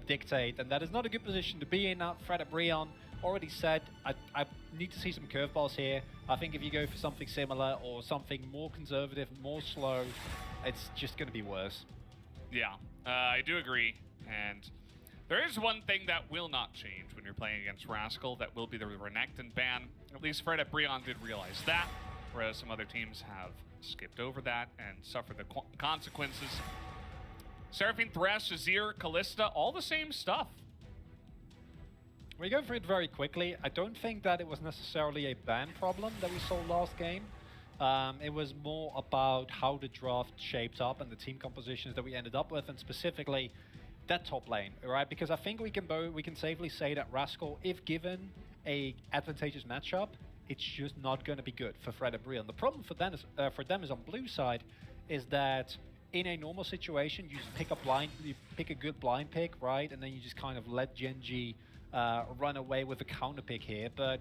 dictate, and that is not a good position to be in. Fredit Brion already said, I need to see some curveballs here. I think if you go for something similar or something more conservative, more slow, it's just going to be worse. Yeah, I do agree. And there is one thing that will not change when you're playing against Rascal. That will be the Renekton ban. At least Fredit Brion did realize that, whereas some other teams have skipped over that and suffered the consequences. Seraphine, Thresh, Azir, Kalista, all the same stuff. We go through it very quickly. I don't think that it was necessarily a ban problem that we saw last game. It was more about how the draft shaped up and the team compositions that we ended up with, and specifically that top lane, right? Because I think we can safely say that Rascal, if given a advantageous matchup, it's just not going to be good for Fredit Brion. The problem for them is on blue side, is that in a normal situation, you just pick a good blind pick, right? And then you just kind of let Gen.G run away with a counter pick here. But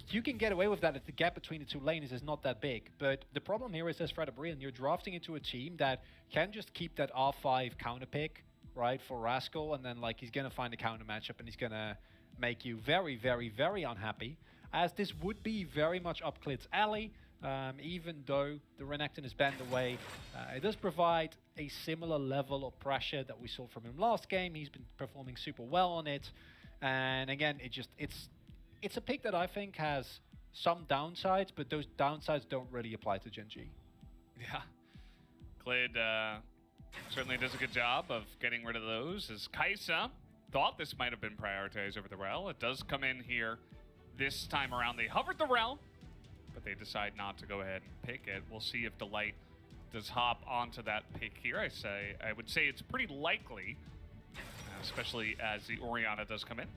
you can get away with that if the gap between the two lanes is not that big. But the problem here is, as Fredit Brion, you're drafting into a team that can just keep that R5 counter pick, right, for Rascal, and then like he's going to find a counter matchup and he's going to make you very, very, very unhappy, as this would be very much up Klid's alley. Even though the Renekton is banned away, it does provide a similar level of pressure that we saw from him last game. He's been performing super well on it, and again, it's a pick that I think has some downsides, but those downsides don't really apply to Gen.G. Yeah, Klid certainly does a good job of getting rid of those, as Kai'Sa thought this might have been prioritized over the Rel. It does come in here this time around. They hovered the Rel, but they decide not to go ahead and pick it. We'll see if Delight does hop onto that pick here. I would say it's pretty likely, especially as the Orianna does come in.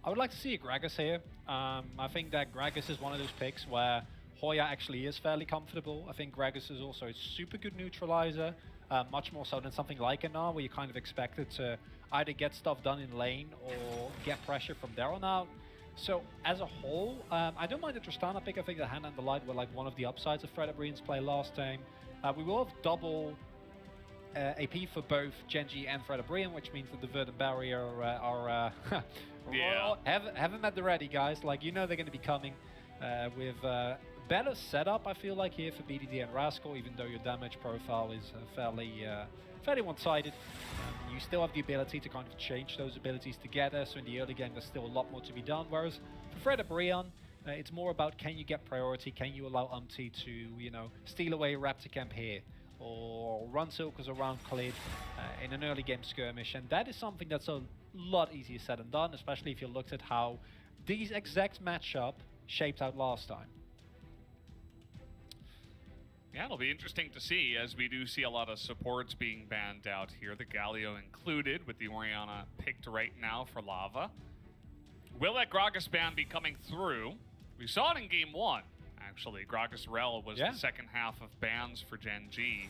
I would like to see a Gragas here. I think that Gragas is one of those picks where Hoya actually is fairly comfortable. I think Gragas is also a super good neutralizer, much more so than something like a Gnar, where you kind of expect it to either get stuff done in lane or get pressure from there on out. So as a whole, I don't mind the Tristana pick. I think the Hand and the Light were like one of the upsides of Fredit Brion's play last time. We will have double AP for both Gen.G and Fredit Brion, which means that the Verdant Barrier are have them at the ready, guys. Like, you know they're going to be coming with better setup, I feel like, here for BDD and Rascal, even though your damage profile is fairly one-sided. You still have the ability to kind of change those abilities together, so in the early game there's still a lot more to be done, whereas for Fredit Brion, it's more about, can you get priority, can you allow Umti to, you know, steal away Raptor Camp here, or run circles around Klid in an early game skirmish, and that is something that's a lot easier said than done, especially if you looked at how these exact matchup shaped out last time. Yeah, it'll be interesting to see, as we do see a lot of supports being banned out here, the Galio included, with the Orianna picked right now for Lava. Will that Gragas ban be coming through? We saw it in Game 1, actually. Gragas Rel was the second half of bans for Gen.G.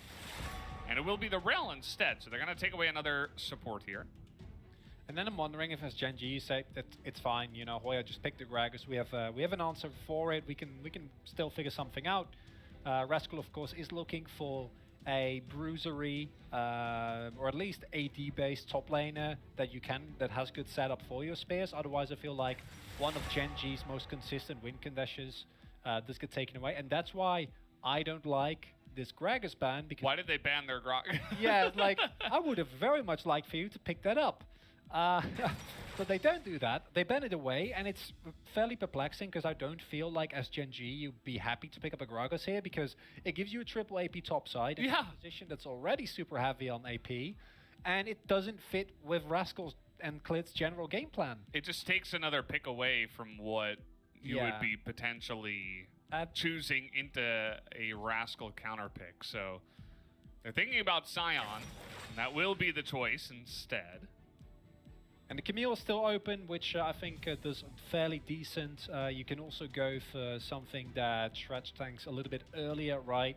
And it will be the Rel instead, so they're going to take away another support here. And then I'm wondering if, as Gen.G, you say that it's fine, you know, Hoya just picked the Gragas, we have an answer for it, we can still figure something out. Rascal, of course, is looking for a bruisery or at least AD-based top laner that has good setup for your spears. Otherwise, I feel like one of Gen.G's most consistent win conditions does get taken away, and that's why I don't like this Gragas ban. Because why did they ban their Gragas? Yeah, like, I would have very much liked for you to pick that up. But they don't do that. They ban it away, and it's fairly perplexing because I don't feel like as Gen.G you'd be happy to pick up a Gragas here, because it gives you a triple AP topside in a position that's already super heavy on AP, and it doesn't fit with Rascal's and Klid's general game plan. It just takes another pick away from what you would be potentially choosing into a Rascal counter pick. So they're thinking about Sion, and that will be the choice instead. And the Camille is still open, which I think does fairly decent. You can also go for something that stretch tanks a little bit earlier, right?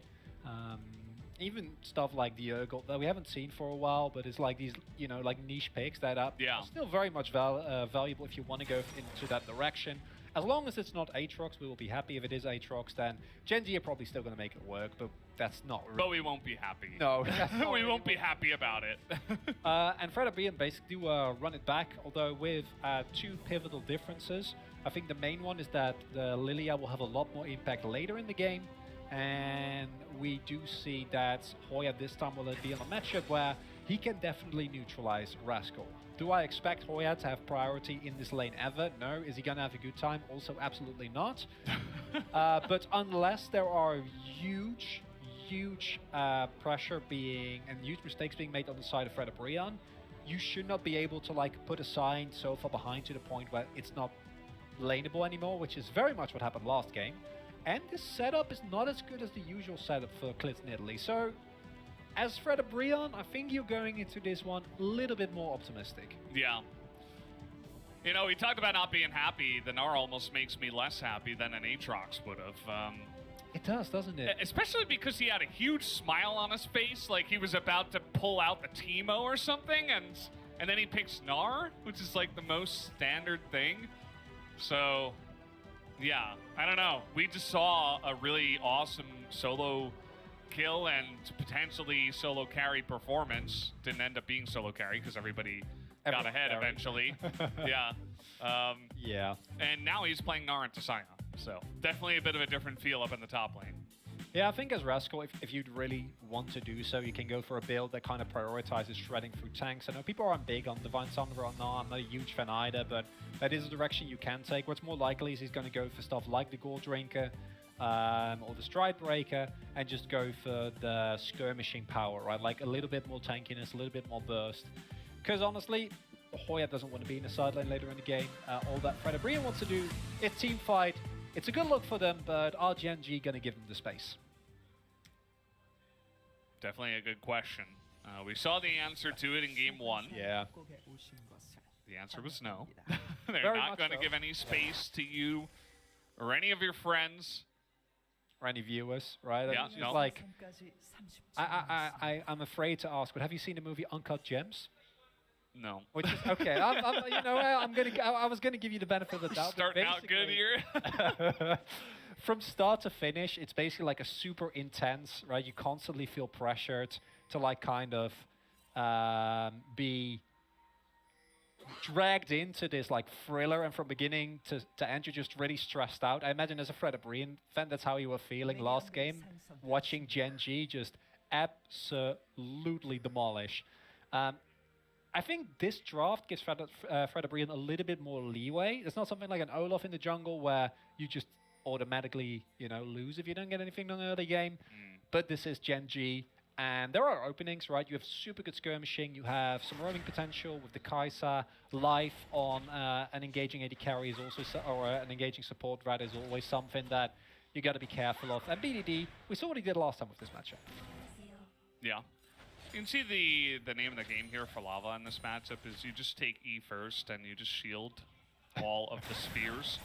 Even stuff like the Urgot that we haven't seen for a while, but it's like these, you know, like niche picks that are still very much valuable if you want to go into that direction. As long as it's not Aatrox, we will be happy. If it is Aatrox, then Gen.G are probably still going to make it work, but that's not really... But we won't be happy. No. We won't be happy about it. And Fredit Brion basically do run it back, although with two pivotal differences. I think the main one is that the Lilia will have a lot more impact later in the game, and we do see that Hoya this time will be in a matchup where he can definitely neutralize Rascal. Do I expect Hoya to have priority in this lane ever? No. Is he going to have a good time? Also, absolutely not. But unless there are huge pressure being and huge mistakes being made on the side of Fredit Brion, you should not be able to like put a sign so far behind to the point where it's not laneable anymore, which is very much what happened last game. And this setup is not as good as the usual setup for Clids in Italy. So, as Fredit Brion, I think you're going into this one a little bit more optimistic. Yeah. You know, we talked about not being happy. The Gnar almost makes me less happy than an Aatrox would have. It does, doesn't it? Especially because he had a huge smile on his face, like he was about to pull out the Teemo or something, and then he picks Gnar, which is like the most standard thing. So, yeah, I don't know. We just saw a really awesome solo kill and potentially solo carry performance. Didn't end up being solo carry because everybody got ahead eventually. Yeah. Yeah. And now he's playing Gnar into Sion. So definitely a bit of a different feel up in the top lane. Yeah, I think as Rascal, if you'd really want to do so, you can go for a build that kind of prioritizes shredding through tanks. I know people aren't big on Divine Sunderer or not. I'm not a huge fan either, but that is a direction you can take. What's more likely is he's going to go for stuff like the Gore Drinker or the Stride Breaker and just go for the skirmishing power, right? Like a little bit more tankiness, a little bit more burst. Because honestly, Hoya doesn't want to be in the side lane later in the game. All that Fredit Brion wants to do is team fight. It's a good look for them, but are Gen.G going to give them the space? Definitely a good question. We saw the answer to it in game 1. Yeah. The answer was no. They're not going to give any space to you or any of your friends. Or any viewers, right? Yeah, no. Like, I'm afraid to ask, but have you seen the movie Uncut Gems? No. Which is okay. You know, I was gonna give you the benefit of the doubt. Starting out good here. From start to finish, it's basically like a super intense, right? You constantly feel pressured to like kind of be dragged into this like thriller, and from beginning to end, you're just really stressed out. I imagine as a Fredit Brion fan, that's how you were feeling last game, watching Gen.G just absolutely demolish. I think this draft gives Fredit Brion a little bit more leeway. It's not something like an Olaf in the jungle where you just automatically, you know, lose if you don't get anything in the early game. But this is Gen.G, and there are openings, right? You have super good skirmishing. You have some roaming potential with the Kai'Sa. Life on an engaging AD carry is also, or an engaging support, right, is always something that you got to be careful of. And BDD, we saw what he did last time with this matchup. Yeah. You can see the name of the game here for Lava in this matchup is you just take E first and you just shield all of the spheres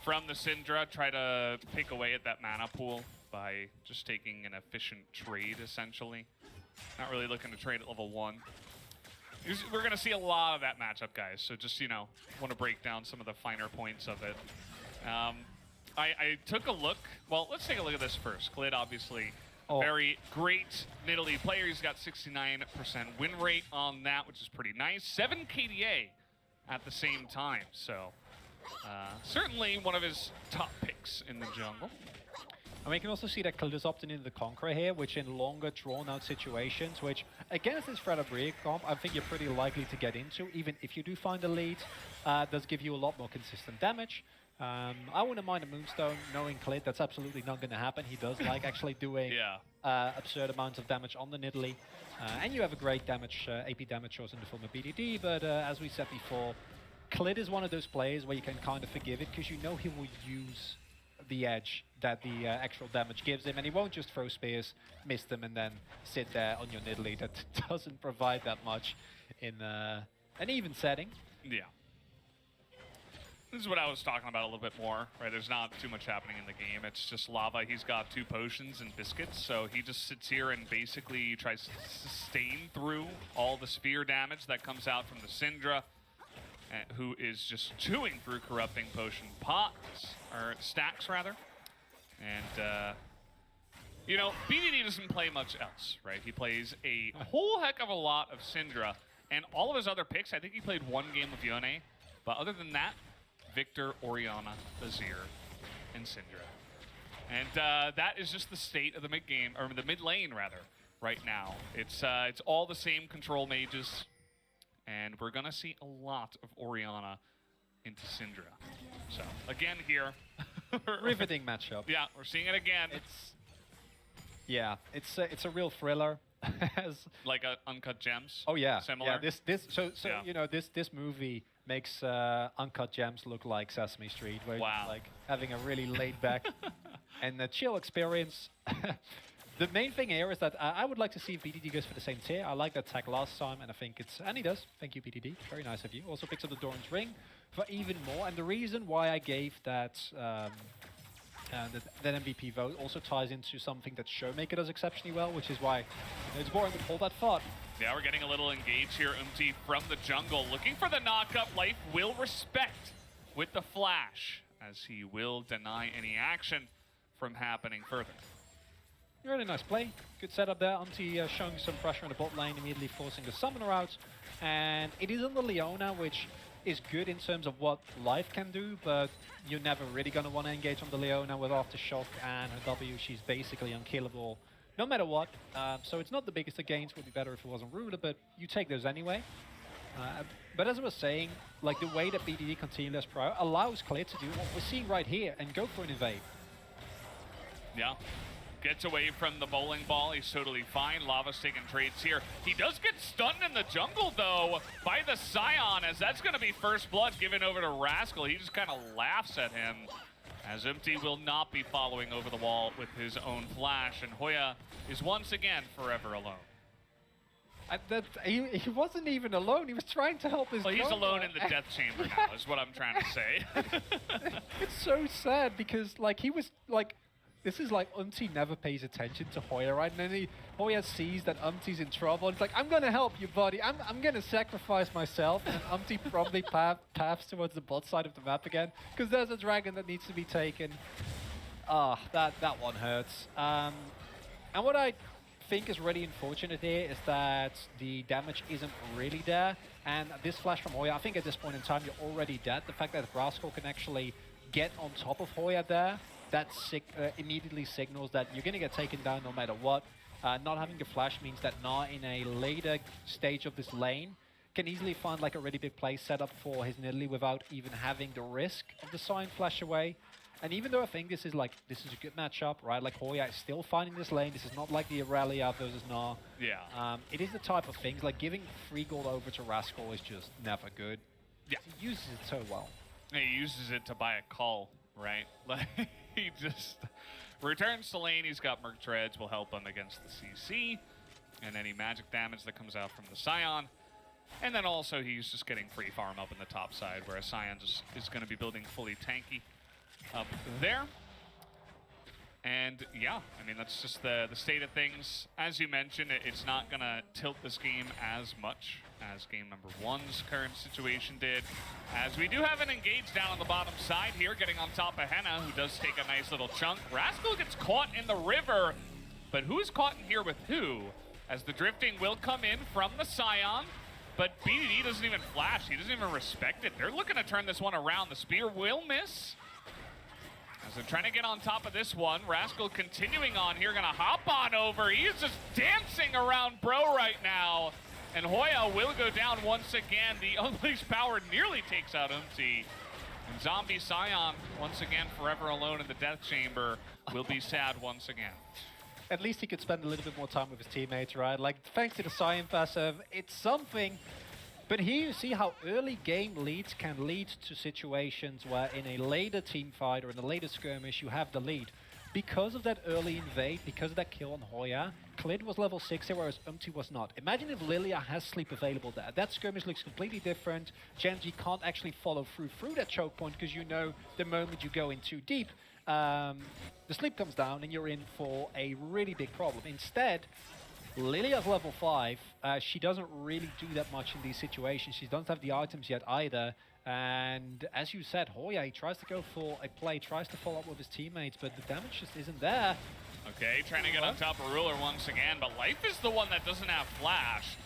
from the Syndra. Try to pick away at that mana pool by just taking an efficient trade, essentially. Not really looking to trade at level 1. We're going to see a lot of that matchup, guys, so just, you know, want to break down some of the finer points of it. I took a look. Well, let's take a look at this first. Clid, obviously, very great Nidalee player. He's got 69% win rate on that, which is pretty nice. 7 KDA at the same time, so certainly one of his top picks in the jungle. And we can also see that Clid is opting into the Conqueror here, which in longer, drawn-out situations, which against this Fredit Brion comp, I think you're pretty likely to get into, even if you do find a lead. Does give you a lot more consistent damage. I wouldn't mind a Moonstone, knowing Clid, that's absolutely not going to happen. He does like actually doing absurd amounts of damage on the Nidalee. And you have a great damage, AP damage source in the form of BDD, but as we said before, Clid is one of those players where you can kind of forgive it, because you know he will use the edge that the actual damage gives him, and he won't just throw spears, miss them, and then sit there on your Nidalee. That doesn't provide that much in an even setting. Yeah. This is what I was talking about a little bit more, right? There's not too much happening in the game. It's just Lava. He's got 2 potions and biscuits, so he just sits here and basically tries to sustain through all the spear damage that comes out from the Syndra. who is just chewing through corrupting potion pots, or stacks rather. And you know, BDD doesn't play much else, right? He plays a whole heck of a lot of Syndra, and all of his other picks, I think he played one game of Yone, but other than that, Victor, Orianna, Azir, and Syndra. And that is just the state of the mid game, or the mid lane rather, right now. It's all the same control mages, and we're gonna see a lot of Orianna into Syndra. So again here, Riveting matchup. yeah, we're seeing it again. It's a real thriller. Like Uncut Gems. Oh yeah, Similar. Yeah, so Yeah. you know, this movie makes Uncut Gems look like Sesame Street, where Wow. you're like having a really laid back and a chill experience. The main thing here is that I would like to see if BDD goes for the same tier. I like that tag last time, and I think and he does. Thank you, BDD. Very nice of you. Also picks up the Doran's Ring for even more. And the reason why I gave that that MVP vote also ties into something that Showmaker does exceptionally well, which is why it's boring to hold that thought. Yeah, we're getting a little engaged here. from the jungle, looking for the knock-up. Life will respect with the flash, as he will deny any action from happening further. Really nice play. Good setup there. Showing some pressure on the bot lane, immediately forcing the summoner out. And it is on the Leona, which is good in terms of what Life can do, but you're never really going to want to engage on the Leona with Aftershock and her W. She's basically unkillable no matter what. So it's not the biggest of gains. Would be better if it wasn't Ruler, but you take those anyway. But as I was saying, like the way that BDD continue as pro allows Clear to do what we're seeing right here and go for an invade. Yeah. Gets away from the bowling ball. He's totally fine. Lava's taking trades here. He does get stunned in the jungle, though, by the Scion, as that's going to be first blood given over to Rascal. He just kind of laughs at him, as Empty will not be following over the wall with his own flash, and Hoya is once again forever alone. He wasn't even alone. He was trying to help his Well, he's brother. alone in the death chamber now, is what I'm trying to say. It's so sad because, like, he was, like, this is like never pays attention to Hoya, right? And then Hoya sees that Umti's in trouble. And it's like, I'm going to help you, buddy. I'm going to sacrifice myself. And Umti probably paths towards the bot side of the map again because there's a dragon that needs to be taken. Ah, that one hurts. And what I think is really unfortunate here is that the damage isn't really there. And this flash from Hoya, I think at this point in time, you're already dead. The fact that Rascal can actually get on top of Hoya there, that immediately signals that you're going to get taken down no matter what. Not having the flash means that Na in a later stage of this lane can easily find like a really big play set up for his Nidalee without even having the risk of the Sign flash away. And even though I think this is a good matchup, right? Like Hoya is still finding this lane. This is not like the Aurelia versus Na. Yeah. It is the type of things like giving free gold over to Rascal is just never good. Yeah. He uses it so well. He uses it to buy a call, right? Like, he just returns to lane. He's got Merc Treads, will help him against the CC, and any magic damage that comes out from the Scion. And then also he's just getting free farm up in the top side, where a Scion just is going to be building fully tanky up there. And yeah, I mean, that's just the state of things. As you mentioned, it's not going to tilt this game as much as game number 1's current situation did, as we do have an engage down on the bottom side here, getting on top of Henna, who does take a nice little chunk. Rascal gets caught in the river, but who's caught in here with who? As the drifting will come in from the Scion, but BDD doesn't even flash. He doesn't even respect it. They're looking to turn this one around. The spear will miss, as they're trying to get on top of this one. Rascal continuing on here, gonna hop on over. He is just dancing around Bro right now. And Hoya will go down once again. The Unleashed Power nearly takes out Umti. And Zombie Scion, once again, forever alone in the Death Chamber, will be sad once again. At least he could spend a little bit more time with his teammates, right? Like, thanks to the Scion passive, it's something. But here you see how early game leads can lead to situations where in a later team fight or in a later skirmish, you have the lead. Because of that early invade, because of that kill on Hoya, Klid was level 60, whereas Umti was not. Imagine if Lilia has sleep available there. That skirmish looks completely different. Gen.G can't actually follow through that choke point, because you know the moment you go in too deep, the sleep comes down and you're in for a really big problem. Instead, Lilia's level 5, she doesn't really do that much in these situations. She doesn't have the items yet either. And as you said, Hoya, he tries to go for a play, tries to follow up with his teammates, but the damage just isn't there. Okay, trying to get on top of Ruler once again, but Life is the one that doesn't have Flash.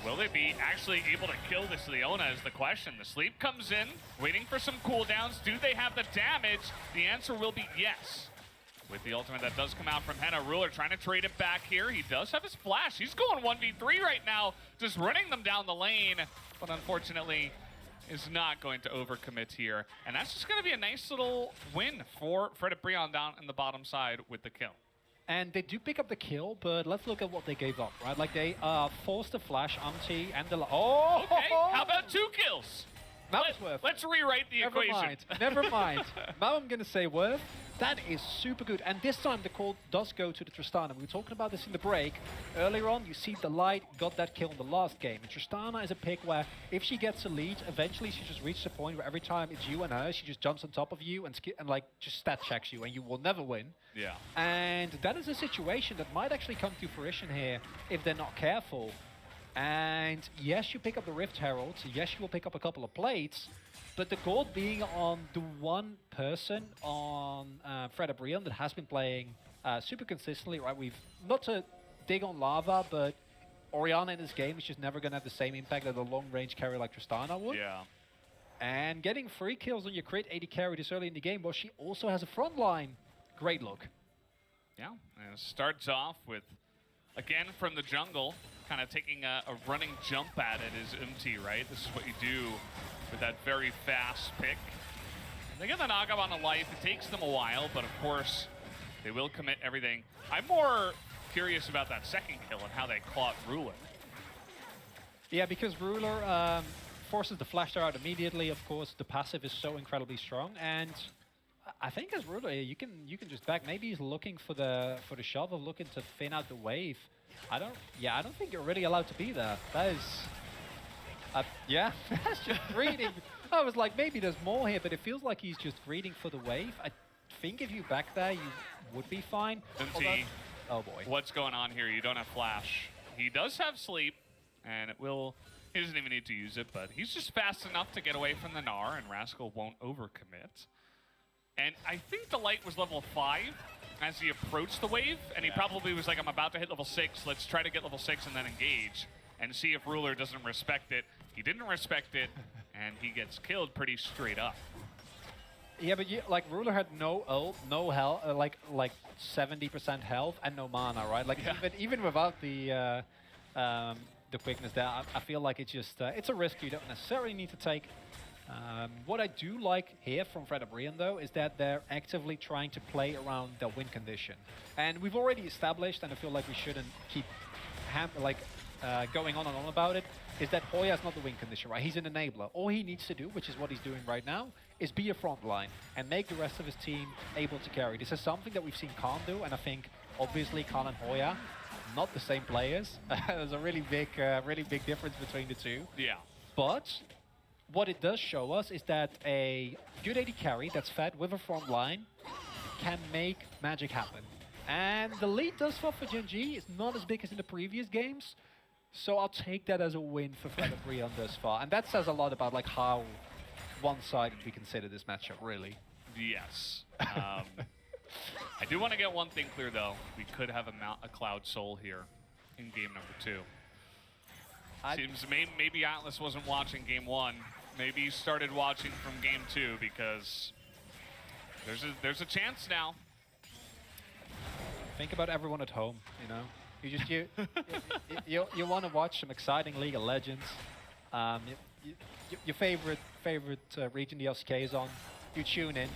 Will they be actually able to kill this Leona is the question. The sleep comes in, waiting for some cooldowns. Do they have the damage? The answer will be yes. With the ultimate that does come out from Henna, Ruler trying to trade it back here. He does have his Flash. He's going 1v3 right now, just running them down the lane, but unfortunately is not going to overcommit here. And that's just going to be a nice little win for Fredit Brion down in the bottom side with the kill. And they do pick up the kill, but let's look at what they gave up, right? Like they forced the Flash, Umti, and the... Oh! Okay, how about 2 kills? That was worth. Let's rewrite the equation. Never mind. Now I'm going to say worth. That is super good. And this time the call does go to the Tristana. We were talking about this in the break. Earlier on, you see the Light got that kill in the last game. And Tristana is a pick where if she gets a lead, eventually she just reaches a point where every time it's you and her, she just jumps on top of you and like just stat checks you and you will never win. Yeah. And that is a situation that might actually come to fruition here if they're not careful. And yes, you pick up the Rift Heralds, yes, you will pick up a couple of plates, but the gold being on the one person on Fredit Brion that has been playing super consistently, right? We've, not to dig on Lava, but Orianna in this game is just never going to have the same impact that a long-range carry like Tristana would. Yeah. And getting 3 kills on your crit 80 carry this early in the game, well, she also has a front line. Great look. Yeah, and it starts off with, again, from the jungle, kind of taking a running jump at it is Umti, right? This is what you do with that very fast pick. They get the knockup on a Life. It takes them a while, but of course, they will commit everything. I'm more curious about that second kill and how they caught Ruler. Yeah, because Ruler forces the flash out immediately. Of course, the passive is so incredibly strong, and I think as Ruler, you can just back. Maybe he's looking for the shove of looking to thin out the wave. I don't think you're really allowed to be there. That is, yeah, that's just greeting. I was like, maybe there's more here, but it feels like he's just greeting for the wave. I think if you back there, you would be fine. Umti, oh boy. What's going on here? You don't have Flash. He does have Sleep, and it will, he doesn't even need to use it, but he's just fast enough to get away from the Gnar, and Rascal won't overcommit. And I think the Light was level 5 as he approached the wave, and he probably was like, I'm about to hit level 6, let's try to get level 6 and then engage, and see if Ruler doesn't respect it. He didn't respect it, and he gets killed pretty straight up. Yeah, but like Ruler had no ult, no health, like 70% health and no mana, right? Like even without the quickness there, I feel like it's just it's a risk you don't necessarily need to take. What I do like here from Fredit Brion, though, is that they're actively trying to play around their win condition. And we've already established, and I feel like we shouldn't keep going on and on about it, is that Hoya is not the win condition, right? He's an enabler. All he needs to do, which is what he's doing right now, is be a front line and make the rest of his team able to carry. This is something that we've seen Khan do, and I think, obviously, Khan and Hoya, not the same players. There's a really big difference between the two. Yeah. But what it does show us is that a good AD carry that's fed with a front line can make magic happen. And the lead thus far for Gen.G is not as big as in the previous games, so I'll take that as a win for Fredit Brion thus far. And that says a lot about like how one-sided we consider this matchup, really. Yes. I do want to get one thing clear, though. We could have a Cloud Soul here in game number 2. Seems maybe Atlas wasn't watching game 1. Maybe he started watching from game 2 because there's a chance now. Think about everyone at home, you know. You want to watch some exciting League of Legends. Your favorite region the LCK is on. You tune in,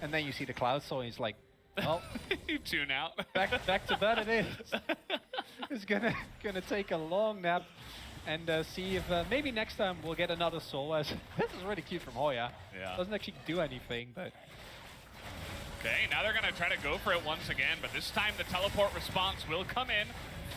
and then you see the Cloud Soul, and it's like, well, you tune out. back to bed it is. It's gonna take a long nap. And see if maybe next time we'll get another soul. As this is really cute from Hoya. Yeah. Doesn't actually do anything, but. Okay, now they're gonna try to go for it once again, but this time the teleport response will come in,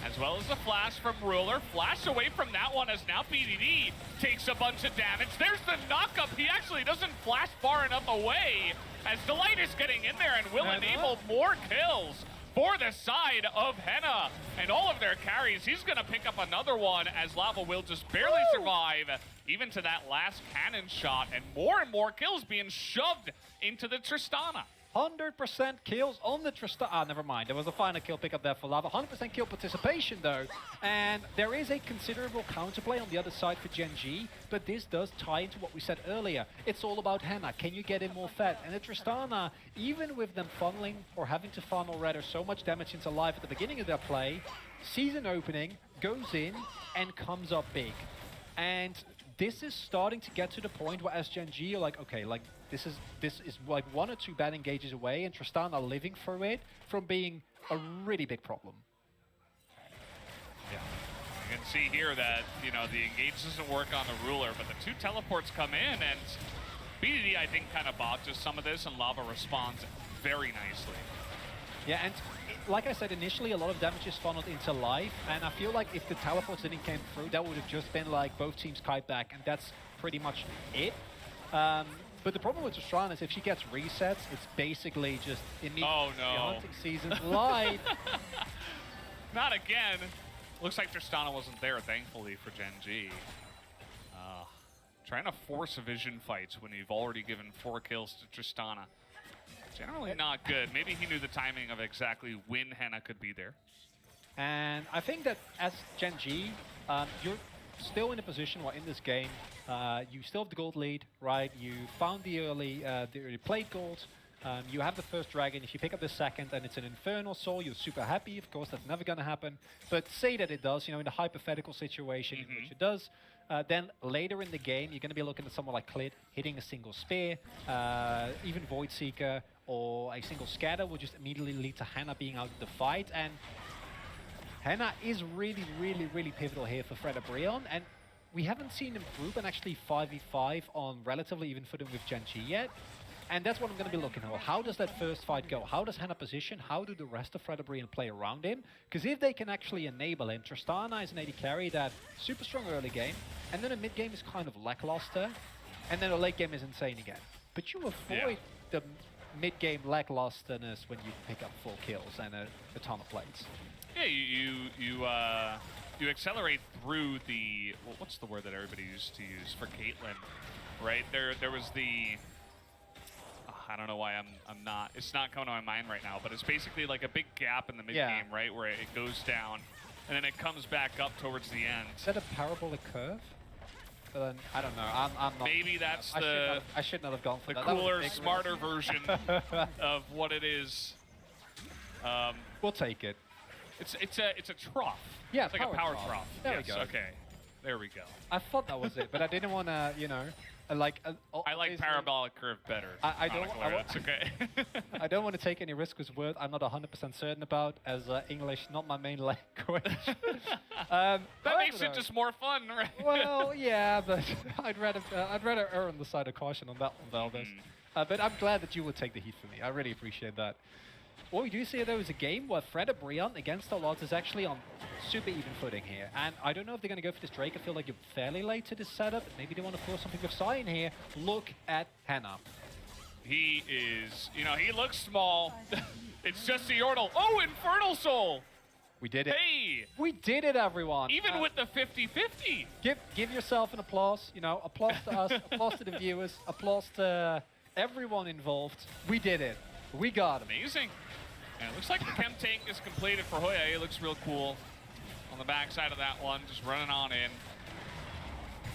as well as the flash from Ruler. Flash away from that one as now PDD takes a bunch of damage. There's the knockup. He actually doesn't flash far enough away as the Light is getting in there and will enable more kills for the side of Henna and all of their carries. He's going to pick up another one as Lava will just barely survive even to that last cannon shot, and more kills being shoved into the Tristana. 100% kills on the Tristana. Ah, never mind. There was a final kill pickup there for Lava. 100% kill participation, though. And there is a considerable counterplay on the other side for Gen.G, but this does tie into what we said earlier. It's all about Henna. Can you get in more fed? And the Tristana, even with them funneling or having to funnel rather so much damage into life at the beginning of their play, season opening, goes in and comes up big. And this is starting to get to the point where as Gen.G, you're like, okay, like, this is like 1 or 2 bad engages away, and Tristana living through it from being a really big problem. Yeah. You can see here that, you know, the engage doesn't work on the ruler, but the 2 teleports come in, and BDD, I think, kind of botches some of this, and Lava responds very nicely. Yeah, and like I said, initially a lot of damage is funneled into life, and I feel like if the teleports didn't came through, that would have just been like both teams kite back, and that's pretty much it. But the problem with Tristana is if she gets resets, it's basically just immediately hunting season's live. Not again. Looks like Tristana wasn't there, thankfully, for Gen.G. Trying to force a vision fight when you've already given 4 kills to Tristana. Generally not good. Maybe he knew the timing of exactly when Henna could be there. And I think that as Gen.G, you're still in a position where in this game, you still have the gold lead, right? You found the early played gold. You have the first dragon. If you pick up the second and it's an Infernal Soul, you're super happy. Of course, that's never going to happen. But say that it does, you know, in a hypothetical situation in which it does, then later in the game, you're going to be looking at someone like Klid hitting a single spear, even Void Seeker, or a single scatter will just immediately lead to Henna being out of the fight. And Henna is really pivotal here for Fredit Brion, and we haven't seen him group and actually 5v5 on relatively even footing with Gen.G yet. And that's what I'm going to be looking for. How does that first fight go? How does Henna position? How do the rest of Fredit Brion play around him? Because if they can actually enable him, Tristana is an AD carry that super strong early game, and then a mid game is kind of lackluster, and then a late game is insane again. But you avoid the mid game lacklusterness when you pick up 4 kills and a ton of plates. Yeah, you accelerate through the, well, what's the word that everybody used to use for Caitlyn, right? There was the, I don't know why it's not coming to my mind right now, but it's basically like a big gap in the mid game, right? Where it goes down and then it comes back up towards the end. Is that a parabolic curve? But then, I don't know, I'm not. Maybe that's I should not have gone for the that. cooler, smarter version of what it is. We'll take it. It's a trough. Yeah, it's like a power trough. There we go. Okay, there we go. I thought that was it, but I didn't want to, you know, I like parabolic curve better. It's okay. I don't want to take any risk with words I'm not 100% certain about, as English not my main language. That makes it just more fun, right? Well, yeah, but I'd rather err on the side of caution on that one, Valdez. But I'm glad that you would take the heat for me. I really appreciate that. What we do see, though, is a game where Fredit Brion against the odds is actually on super even footing here. And I don't know if they're going to go for this Drake. I feel like you're fairly late to this setup. Maybe they want to throw something with Sion here. Look at Henna. He is, you know, he looks small. It's just the Yordle. Oh, Infernal Soul! We did it. Hey! We did it, everyone. Even with the 50-50. Give yourself an applause. You know, applause to us, applause to the viewers, applause to everyone involved. We did it. We got him. Amazing. And it looks like the chem tank is completed for Hoya. It looks real cool on the backside of that one, just running on in.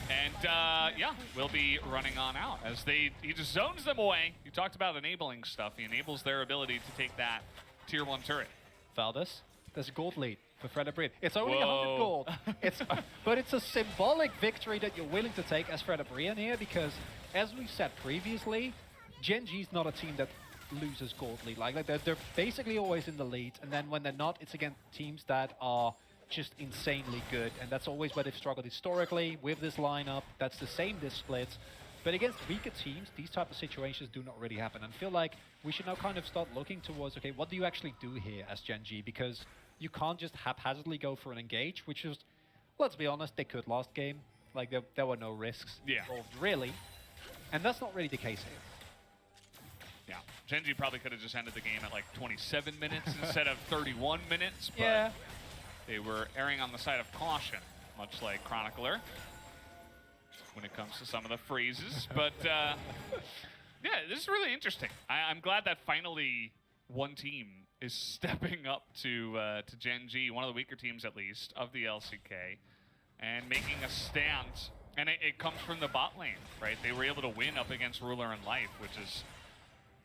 And yeah, we'll be running on out as he just zones them away. You talked about enabling stuff. He enables their ability to take that tier 1 turret. Valdez, there's a gold lead for Fredit Brion. It's only 100 gold. But it's a symbolic victory that you're willing to take as Fredit Brion here, because as we said previously, Gen.G's not a team that loses gold lead. Like they're basically always in the lead, and then when they're not, it's against teams that are just insanely good, and that's always where they've struggled historically with this lineup. That's the same this split. But against weaker teams, these type of situations do not really happen. And I feel like we should now kind of start looking towards, okay, what do you actually do here as Gen.G? Because you can't just haphazardly go for an engage, which is, let's be honest, they could last game. Like there were no risks involved, really. And that's not really the case here. Yeah, Gen.G probably could have just ended the game at like 27 minutes instead of 31 minutes, but Yeah. they were erring on the side of caution, much like Chronicler when it comes to some of the phrases. But yeah, this is really interesting. I'm glad that finally one team is stepping up to Gen.G, one of the weaker teams at least of the LCK, and making a stand. And it comes from the bot lane, right? They were able to win up against Ruler and Life, which is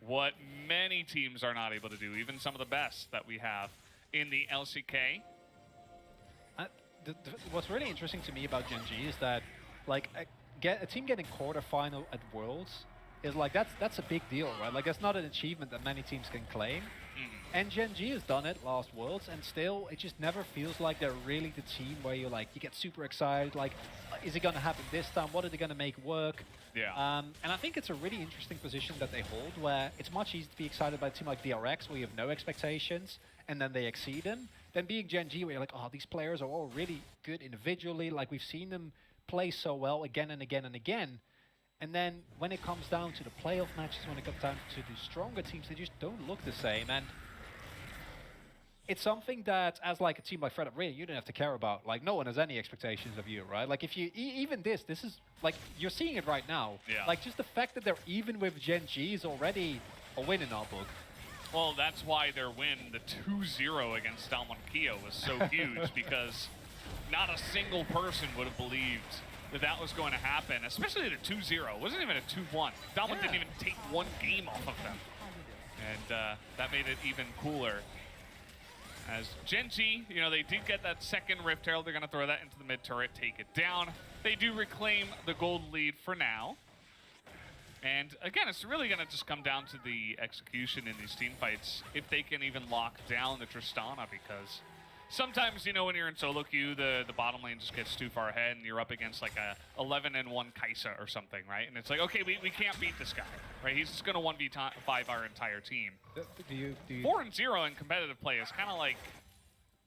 what many teams are not able to do, even some of the best that we have in the LCK. What's really interesting to me about Gen.G is that, like, a team getting quarterfinal at Worlds is like, that's a big deal, right? Like, that's not an achievement that many teams can claim. And Gen.G has done it last Worlds, and still, it just never feels like they're really the team where you're like, you get super excited, like, is it going to happen this time? What are they going to make work? Yeah. And I think it's a really interesting position that they hold, where it's much easier to be excited by a team like DRX, where you have no expectations, and then they exceed them, than being Gen.G, where you're like, oh, these players are all really good individually, like, we've seen them play so well again and again and again. And then when it comes down to the playoff matches, when it comes down to the stronger teams, they just don't look the same. And it's something that, as like a team like Fredit Brion, you don't have to care about. Like, no one has any expectations of you, right? Like, if you even this is like, you're seeing it right now. Yeah. Like, just the fact that they're even with Gen.G is already a win in our book. Well, that's why their win, the 2-0 against Dalmon Keo, was so huge, because not a single person would have believed that was going to happen, especially at a 2-0. It wasn't even a 2-1. Dalmon didn't even take one game off of them. And that made it even cooler. As Gen.G, you know, they did get that second Rift Herald. They're going to throw that into the mid turret, take it down. They do reclaim the gold lead for now. And again, it's really going to just come down to the execution in these team fights, if they can even lock down the Tristana, because sometimes, you know, when you're in solo queue, the bottom lane just gets too far ahead, and you're up against like a 11-1 Kai'Sa or something, right? And it's like, okay, we can't beat this guy, right? He's just going to 1v5 our entire team. Do you 4-0 in competitive play is kind of like,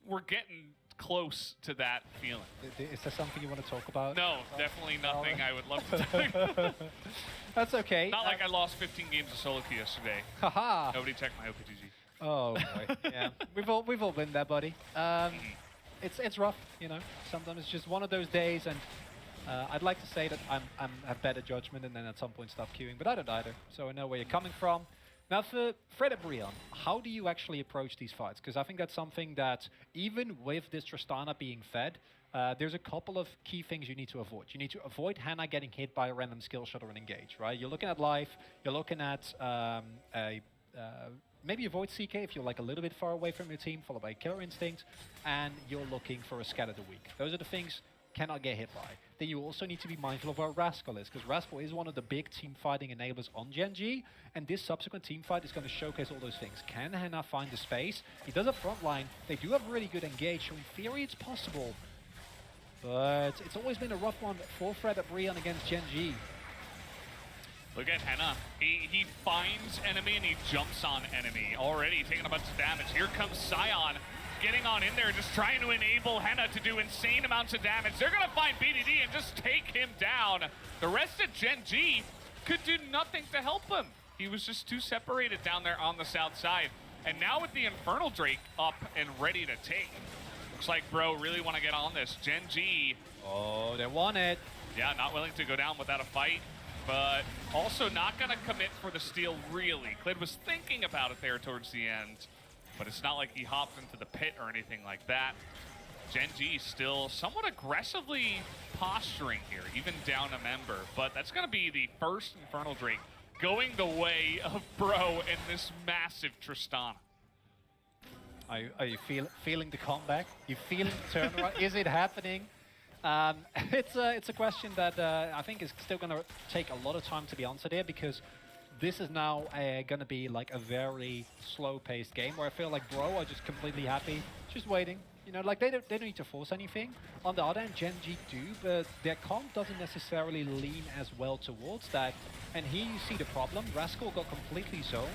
we're getting close to that feeling. Is there something you want to talk about? No, definitely nothing I would love to talk about. That's okay. Not like I lost 15 games of solo queue yesterday. Haha. Nobody checked my OPGG. Oh boy, yeah. We've all been there, buddy. It's rough, you know. Sometimes it's just one of those days, and I'd like to say that I have better judgment and then at some point stop queuing, but I don't either. So I know where you're coming from. Now for Fredit Brion, how do you actually approach these fights? Because I think that's something that, even with this Tristana being fed, there's a couple of key things you need to avoid. You need to avoid Hannah getting hit by a random skill shot or an engage, right? You're looking at life, you're looking at maybe avoid CK if you're like a little bit far away from your team, followed by Killer Instinct, and you're looking for a Scatter the Weak. Those are the things cannot get hit by. Then you also need to be mindful of where Rascal is, because Rascal is one of the big team fighting enablers on Gen.G, and this subsequent team fight is going to showcase all those things. Can Hannah find the space? He does a front line. They do have really good engage, so in theory it's possible. But it's always been a rough one for Fredit Brion against Gen.G. Look at Hannah. He finds enemy and he jumps on enemy. Already taking a bunch of damage. Here comes Sion getting on in there, just trying to enable Hannah to do insane amounts of damage. They're going to find BDD and just take him down. The rest of Gen.G could do nothing to help him. He was just too separated down there on the south side. And now with the Infernal Drake up and ready to take, looks like Bro really want to get on this. Gen.G. Oh, they want it. Yeah, not willing to go down without a fight, but also not going to commit for the steal, really. Clid was thinking about it there towards the end, but it's not like he hopped into the pit or anything like that. Gen.G still somewhat aggressively posturing here, even down a member, but that's going to be the first Infernal Drake going the way of Bro in this massive Tristana. Are you feeling the comeback? You feeling the turnaround? Is it happening? It's a question that I think is still going to take a lot of time to be answered here, because this is now going to be like a very slow-paced game where I feel like Bro are just completely happy, just waiting. You know, like they don't need to force anything. On the other hand, Gen.G do, but their comp doesn't necessarily lean as well towards that. And here you see the problem. Rascal got completely zoned,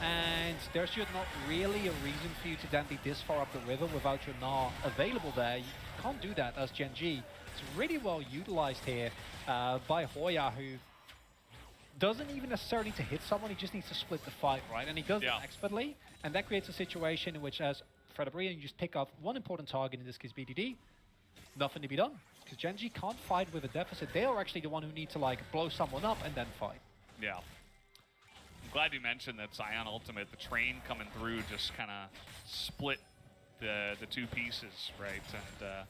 and there's just not really a reason for you to then be this far up the river without your Gnar available there. You can't do that as Gen.G. It's really well utilized here by Hoya, who doesn't even necessarily need to hit someone, he just needs to split the fight, right? And he does that expertly, and that creates a situation in which, as Fredit Brion, you just pick up one important target, in this case BDD, nothing to be done. Because Gen.G can't fight with a deficit. They are actually the one who need to like blow someone up and then fight. Yeah. I'm glad you mentioned that Scion Ultimate, the train coming through, just kind of split the two pieces, right? And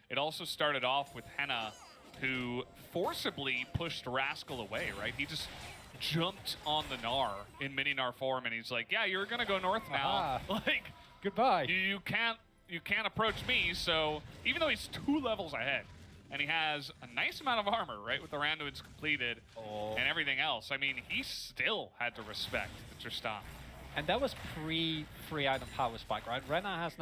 it also started off with Henna, who forcibly pushed Rascal away, right? He just jumped on the Gnar in mini Gnar form, and he's like, yeah, you're gonna go north now. Like, goodbye. You can't approach me, so even though he's 2 levels ahead, and he has a nice amount of armor, right, with the Randuin's completed and everything else, I mean, he still had to respect the Tristana. And that was pre-free item power spike, right? Henna has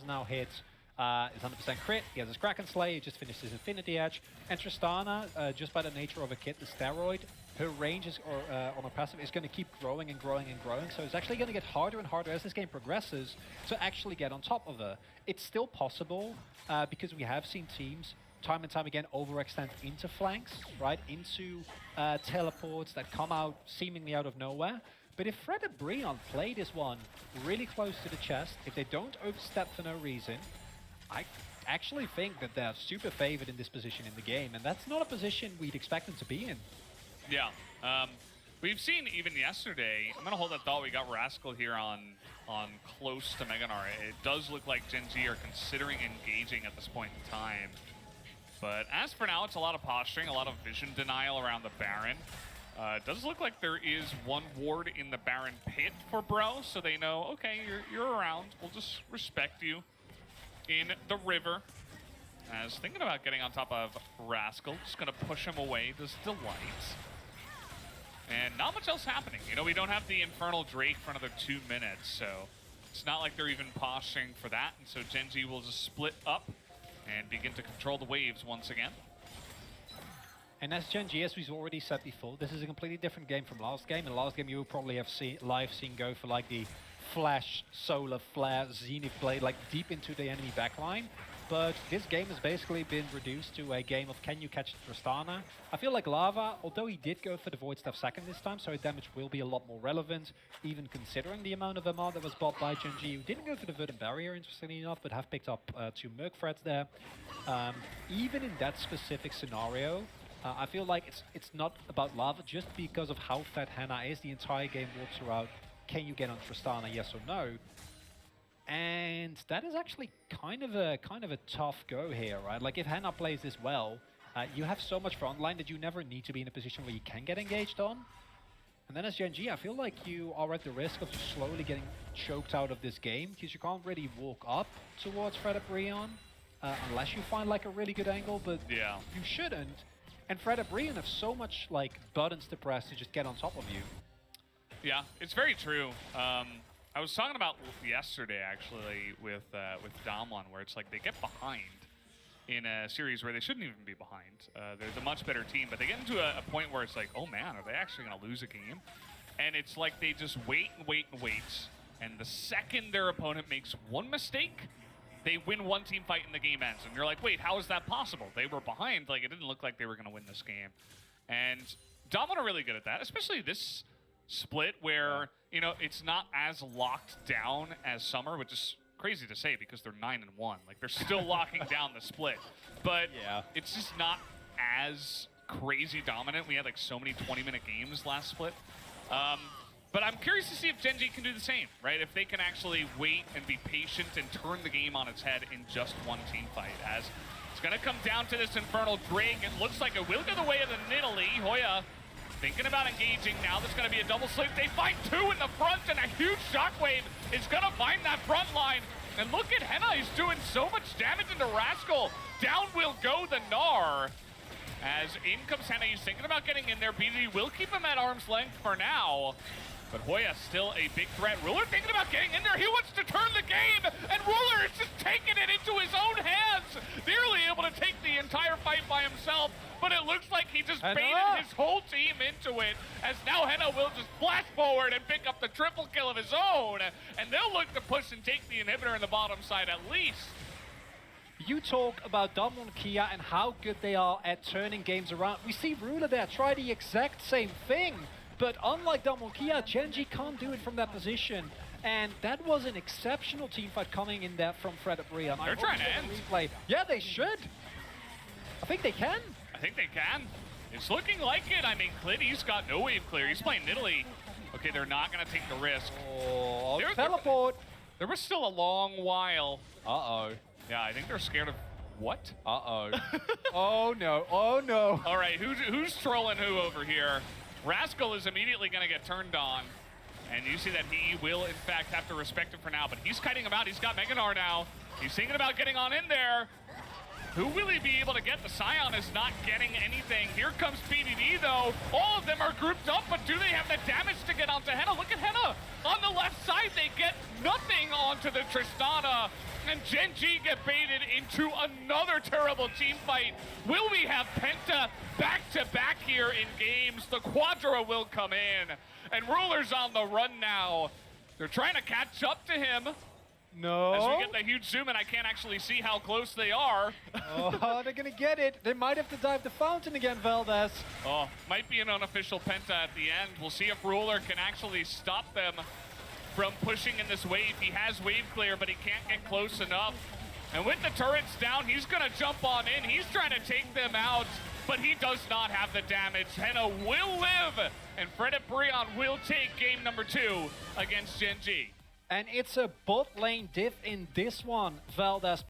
now hit his 100% crit, he has his Kraken Slay, he just finished his Infinity Edge, and Tristana, just by the nature of a kit, the steroid, her range is, on her passive is going to keep growing and growing and growing, so it's actually going to get harder and harder as this game progresses to actually get on top of her. It's still possible, because we have seen teams time and time again overextend into flanks, right, into teleports that come out seemingly out of nowhere. But if Fredit Brion play this one really close to the chest, if they don't overstep for no reason, I actually think that they're super favored in this position in the game, and that's not a position we'd expect them to be in. Yeah, we've seen even yesterday, I'm gonna hold that thought, we got Rascal here on close to Mega Gnar. It does look like Gen.G are considering engaging at this point in time. But as for now, it's a lot of posturing, a lot of vision denial around the Baron. It does look like there is one ward in the Baron pit for Bro, so they know, okay, you're around, we'll just respect you in the river. As thinking about getting on top of Rascal, just gonna push him away, does Delight. And not much else happening. You know, we don't have the Infernal Drake for another 2 minutes, so it's not like they're even posturing for that. And so Gen.G will just split up and begin to control the waves once again. And as Gen.G, as we've already said before, this is a completely different game from last game. In last game, you will probably have seen go for like the Flash, Solar, Flare, Zenith Blade, like deep into the enemy backline. But this game has basically been reduced to a game of can you catch Tristana. I feel like Lava, although he did go for the Void Staff second this time, so his damage will be a lot more relevant, even considering the amount of MR that was bought by Gen.G, who didn't go for the Verdant Barrier, interestingly enough, but have picked up 2 Merc Threads there. Even in that specific scenario, I feel like it's not about Lava just because of how fat Henna is. The entire game walks around, can you get on Tristana, yes or no? And that is actually kind of a tough go here, right? Like if Henna plays this well, you have so much frontline that you never need to be in a position where you can get engaged on. And then as Gen.G, I feel like you are at the risk of just slowly getting choked out of this game because you can't really walk up towards Fredit Brion unless you find like a really good angle, but yeah, you shouldn't. And Fredit Brion have so much like buttons to press to just get on top of you. Yeah, it's very true. I was talking about yesterday actually with Damwon, where it's like they get behind in a series where they shouldn't even be behind. They're the much better team, but they get into a point where it's like, oh man, are they actually going to lose a game? And it's like they just wait and wait and wait. And the second their opponent makes one mistake, they win one team fight and the game ends. And you're like, wait, how is that possible? They were behind. Like, it didn't look like they were going to win this game. And Damwon are really good at that, especially this split where, you know, it's not as locked down as Summer, which is crazy to say because they're 9-1. Like, they're still locking down the split. But yeah, it's just not as crazy dominant. We had, like, so many 20-minute games last split. But I'm curious to see if Gen.G can do the same, right? If they can actually wait and be patient and turn the game on its head in just one team fight. As it's going to come down to this Infernal Drake. It looks like it will go the way of the Nidalee. Hoya thinking about engaging. Now there's going to be a double sleep. They find 2 in the front, and a huge shockwave is going to find that front line. And look at Henna. He's doing so much damage into Rascal. Down will go the Gnar. As in comes Henna. He's thinking about getting in there. BD will keep him at arm's length for now. But Hoya still a big threat. Ruler thinking about getting in there. He wants to turn the game. And Ruler is just taking it into his own hands. Nearly able to take the entire fight by himself. But it looks like he just baited his whole team into it. As now Henna will just blast forward and pick up the triple kill of his own. And they'll look to push and take the inhibitor in the bottom side at least. you talk about W6D2 and how good they are at turning games around. We see Ruler there try the exact same thing, but unlike W6D2, Gen.G can't do it from that position. And that was an exceptional teamfight coming in there from Fredit Brion. They're trying to end. Replay. Yeah, they should. I think they can. I think they can. It's looking like it. I mean, Clitty's got no wave clear. He's playing Italy. Okay, they're not going to take the risk. Oh, teleport. There was still a long while. Uh-oh. Yeah, I think they're scared of what? Uh-oh. Oh, no. Oh, no. All right, who's trolling who over here? Rascal is immediately going to get turned on. And you see that he will, in fact, have to respect him for now. But he's kiting him out. He's got Meganar now. He's thinking about getting on in there. Who will he be able to get? The Scion is not getting anything. Here comes BBB, though. All of them are grouped up, but do they have the damage to get onto Henna? Look at Henna. On the left side, they get nothing onto the Tristana. And Gen.G get baited into another terrible team fight. Will we have Penta back-to-back here in games? The Quadra will come in. And Ruler's on the run now. They're trying to catch up to him. No. As we get the huge zoom in, I can't actually see how close they are. Oh, they're going to get it. They might have to dive the fountain again, Valdez. Oh, might be an unofficial Penta at the end. We'll see if Ruler can actually stop them from pushing in this wave. He has wave clear, but he can't get close enough. And with the turrets down, he's going to jump on in. He's trying to take them out, but he does not have the damage. Henna will live, and Fredit Brion will take game number 2 against Gen.G. And it's a bot lane diff in this one, Valdez.